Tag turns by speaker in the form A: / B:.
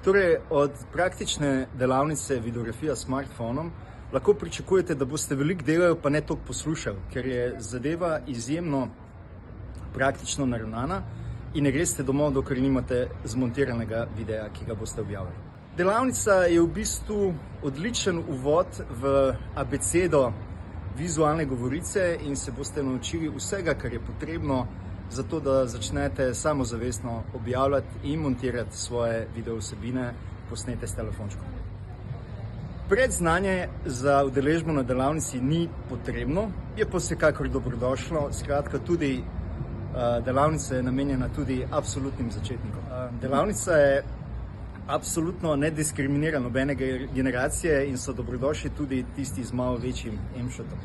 A: Torej, od praktične delavnice videografija s smartphonom lahko pričakujete, da boste veliko delali, pa ne toliko poslušali, ker je zadeva izjemno praktično naravnana in ne greste domov, dokler nimate zmontiranega videa, ki ga boste objavili. Delavnica je v bistvu odličen uvod v abecedo vizualne govorice in se boste naučili vsega, kar je potrebno za to, da začnete samozavestno objavljati in montirati svoje video vsebine, posnete s telefončkom. Predznanje za udeležbo na delavnici ni potrebno, je pa vsekakor dobrodošlo. Skratka, tudi delavnica je namenjena tudi absolutnim začetnikom. Delavnica je absolutno ne diskriminira nobene generacije in so dobrodošli tudi tisti z malo večjim emšotom.